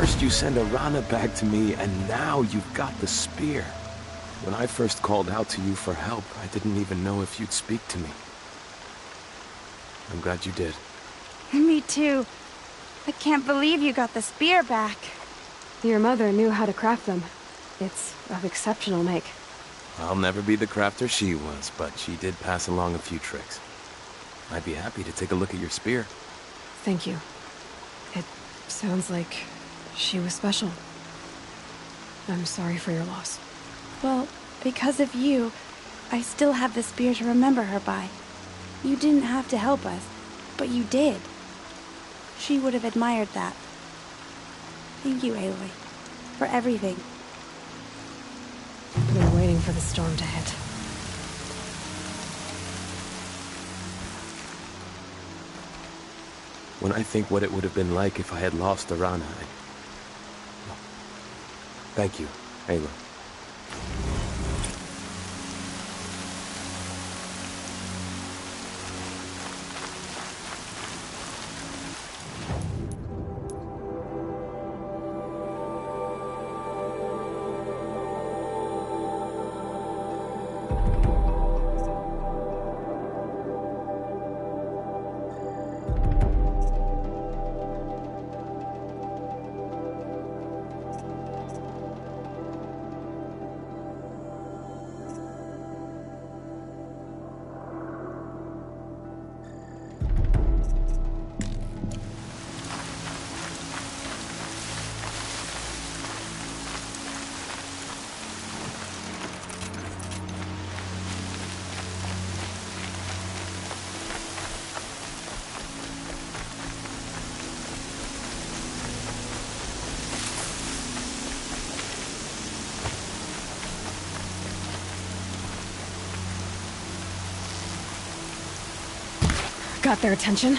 Speaker 10: First you send Arana back to me, and now you've got the spear. When I first called out to you for help, I didn't even know if you'd speak to me. I'm glad you did.
Speaker 11: Me too. I can't believe you got the spear back.
Speaker 8: Your mother knew how to craft them. It's of exceptional make.
Speaker 10: I'll never be the crafter she was, but she did pass along a few tricks. I'd be happy to take a look at your spear.
Speaker 8: Thank you. It sounds like she was special. I'm sorry for your loss.
Speaker 11: Well, because of you, I still have the spear to remember her by. You didn't have to help us, but you did. She would have admired that. Thank you, Aloy, for everything.
Speaker 8: I've been waiting for the storm to hit.
Speaker 10: When I think what it would have been like if I had lost Arana, Thank you, Aloy.
Speaker 8: got their attention.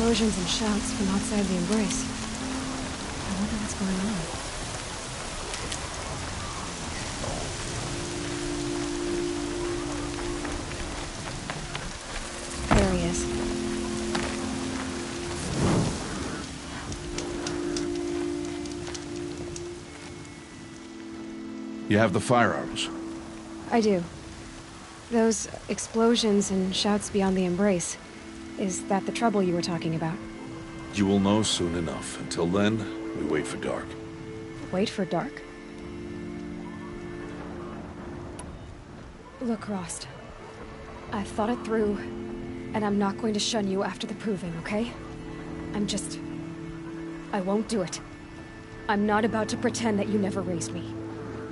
Speaker 8: Explosions and shouts from outside the Embrace. I wonder what's going on. There he is.
Speaker 4: You have the fire arrows?
Speaker 8: I do. Those explosions and shouts beyond the Embrace. Is that the trouble you were talking about?
Speaker 4: You will know soon enough. Until then, we wait for dark.
Speaker 8: Wait for dark? Look, Rost. I've thought it through, and I'm not going to shun you after the Proving, okay? I won't do it. I'm not about to pretend that you never raised me.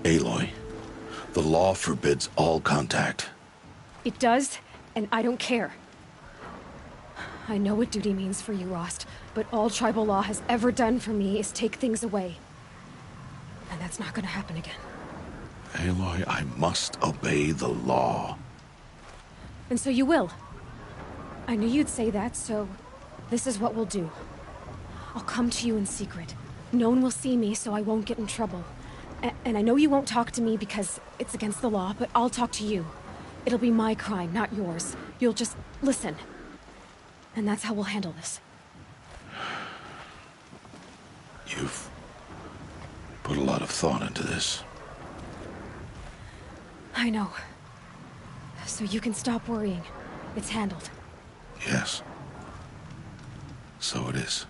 Speaker 4: Aloy, the law forbids all contact.
Speaker 8: It does, and I don't care. I know what duty means for you, Rost, but all tribal law has ever done for me is take things away. And that's not gonna happen again.
Speaker 4: Aloy, I must obey the law.
Speaker 8: And so you will. I knew you'd say that, so this is what we'll do. I'll come to you in secret. No one will see me, so I won't get in trouble. And I know you won't talk to me because it's against the law, but I'll talk to you. It'll be my crime, not yours. You'll just listen. And that's how we'll handle this.
Speaker 4: You've put a lot of thought into this.
Speaker 8: I know. So you can stop worrying. It's handled.
Speaker 4: Yes. So it is.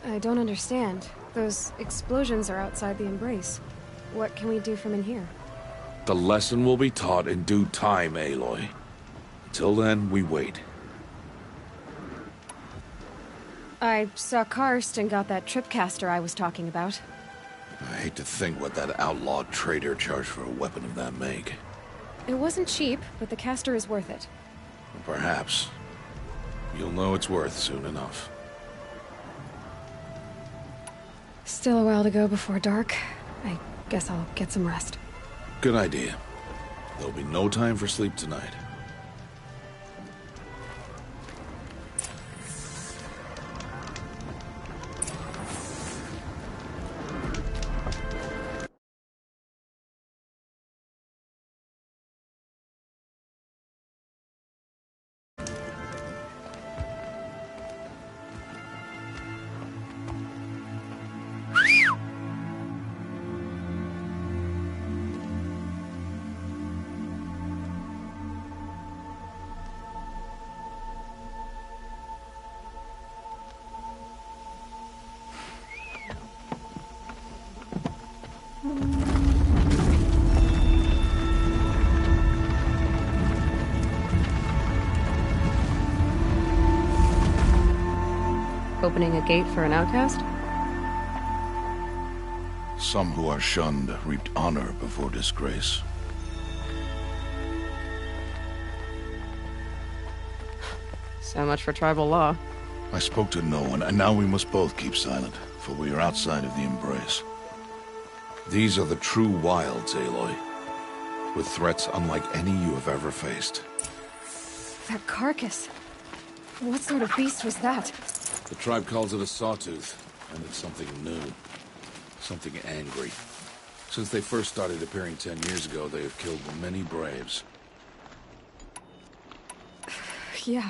Speaker 8: I don't understand. Those explosions are outside the Embrace. What can we do from in here?
Speaker 4: The lesson will be taught in due time, Aloy. Until then, we wait.
Speaker 8: I saw Karst and got that tripcaster I was talking about.
Speaker 4: I hate to think what that outlawed trader charged for a weapon of that make.
Speaker 8: It wasn't cheap, but the caster is worth it.
Speaker 4: Perhaps. You'll know it's worth soon enough.
Speaker 8: Still a while to go before dark. I guess I'll get some rest.
Speaker 4: Good idea. There'll be no time for sleep tonight.
Speaker 13: Opening a gate for an outcast?
Speaker 4: Some who are shunned reaped honor before disgrace.
Speaker 13: So much for tribal law.
Speaker 4: I spoke to no one, and now we must both keep silent, for we are outside of the Embrace. These are the true wilds, Aloy, with threats unlike any you have ever faced.
Speaker 8: That carcass. What sort of beast was that?
Speaker 4: The tribe calls it a sawtooth, and it's something new. Something angry. Since they first started appearing 10 years ago, they have killed many braves.
Speaker 8: Yeah.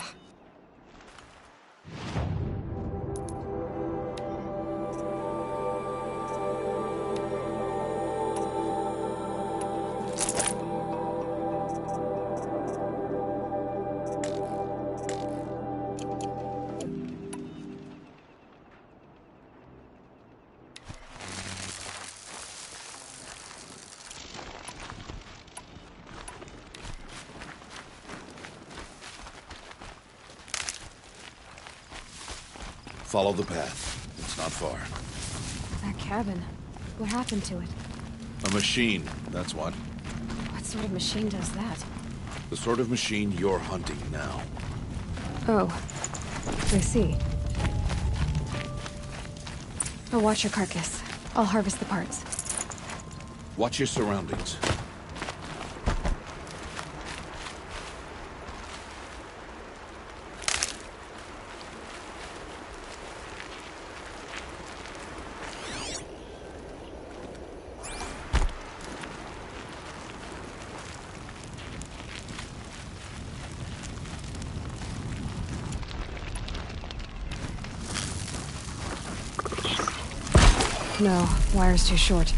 Speaker 4: Follow the path. It's not far.
Speaker 8: That cabin. What happened to it?
Speaker 4: A machine, that's what.
Speaker 8: What sort of machine does that?
Speaker 4: The sort of machine you're hunting now.
Speaker 8: Oh. I see. I'll watch your carcass. I'll harvest the parts.
Speaker 4: Watch your surroundings.
Speaker 8: No, wire's too short.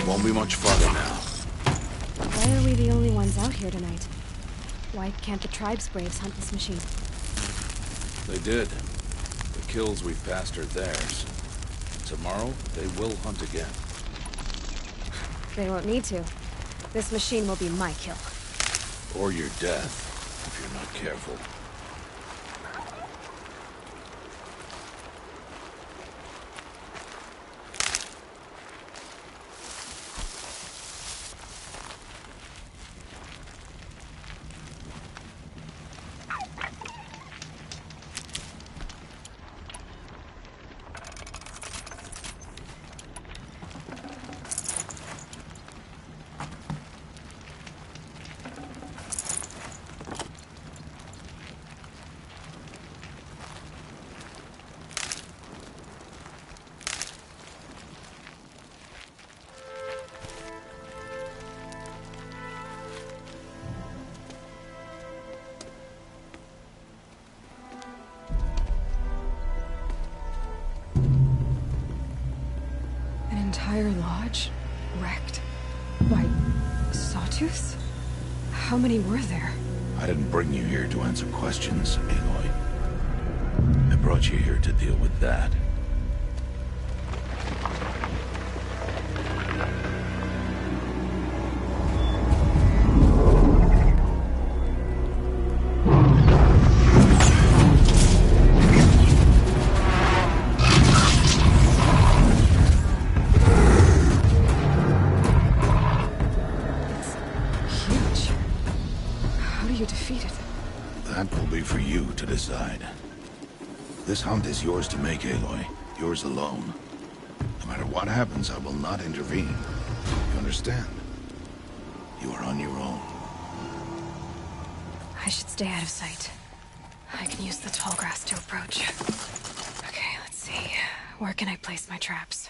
Speaker 4: Won't be much farther now.
Speaker 8: Why are we the only ones out here tonight? Why can't the tribe's braves hunt this machine?
Speaker 4: They did. The kills we've passed are theirs. Tomorrow, they will hunt again.
Speaker 8: They won't need to. This machine will be my kill.
Speaker 4: Or your death, if you're not careful.
Speaker 8: Entire lodge? Wrecked? Why, sawtooths? How many were there?
Speaker 4: I didn't bring you here to answer questions, Aloy. I brought you here to deal with that. That will be for you to decide. This hunt is yours to make, Aloy. Yours alone. No matter what happens, I will not intervene. You understand? You are on your own.
Speaker 8: I should stay out of sight. I can use the tall grass to approach. Okay, let's see. Where can I place my traps?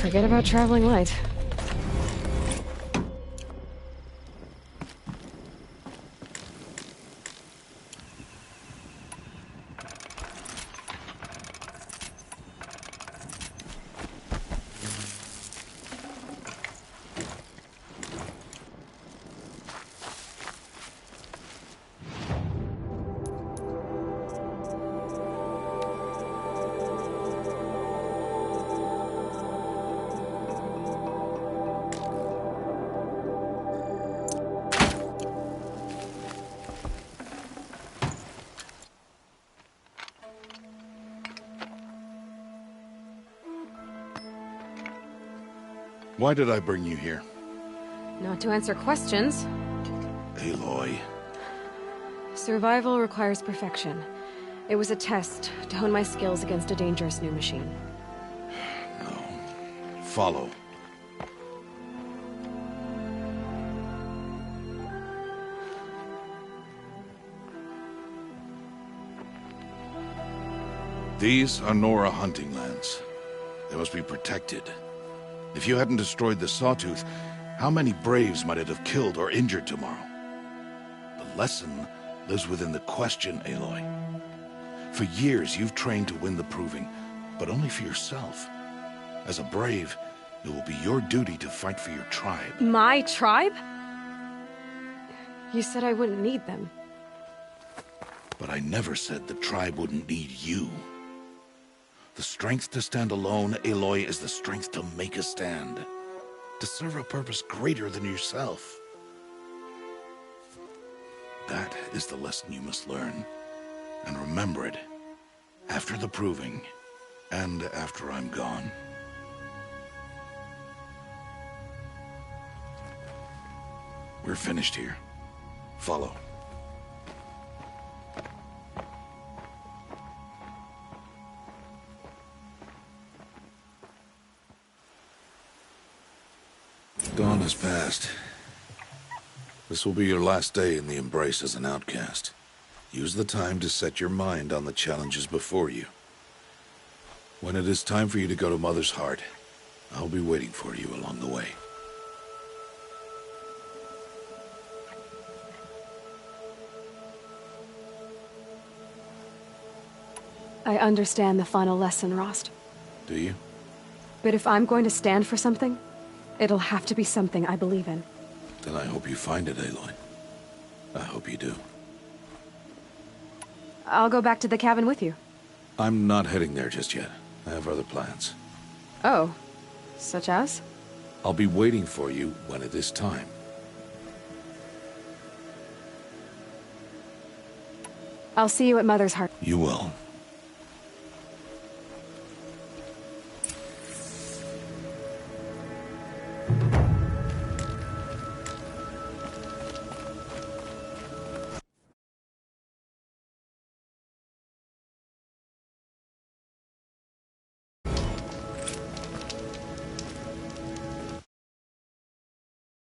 Speaker 8: Forget about traveling light.
Speaker 4: Why did I bring you here?
Speaker 8: Not to answer questions.
Speaker 4: Aloy.
Speaker 8: Survival requires perfection. It was a test to hone my skills against a dangerous new machine.
Speaker 4: No. Follow. These are Nora hunting lands. They must be protected. If you hadn't destroyed the Sawtooth, how many Braves might it have killed or injured tomorrow? The lesson lives within the question, Aloy. For years, you've trained to win the Proving, but only for yourself. As a Brave, it will be your duty to fight for your tribe.
Speaker 8: My tribe? You said I wouldn't need them.
Speaker 4: But I never said the tribe wouldn't need you. The strength to stand alone, Aloy, is the strength to make a stand. To serve a purpose greater than yourself. That is the lesson you must learn. And remember it. After the Proving. And after I'm gone. We're finished here. Follow. Dawn has passed. This will be your last day in the Embrace as an outcast. Use the time to set your mind on the challenges before you. When it is time for you to go to Mother's Heart, I'll be waiting for you along the way.
Speaker 8: I understand the final lesson, Rost.
Speaker 4: Do you?
Speaker 8: But if I'm going to stand for something, it'll have to be something I believe in.
Speaker 4: Then I hope you find it, Aloy. I hope you do.
Speaker 8: I'll go back to the cabin with you.
Speaker 4: I'm not heading there just yet. I have other plans.
Speaker 8: Oh, such as?
Speaker 4: I'll be waiting for you when it is time.
Speaker 8: I'll see you at Mother's Heart.
Speaker 4: You will.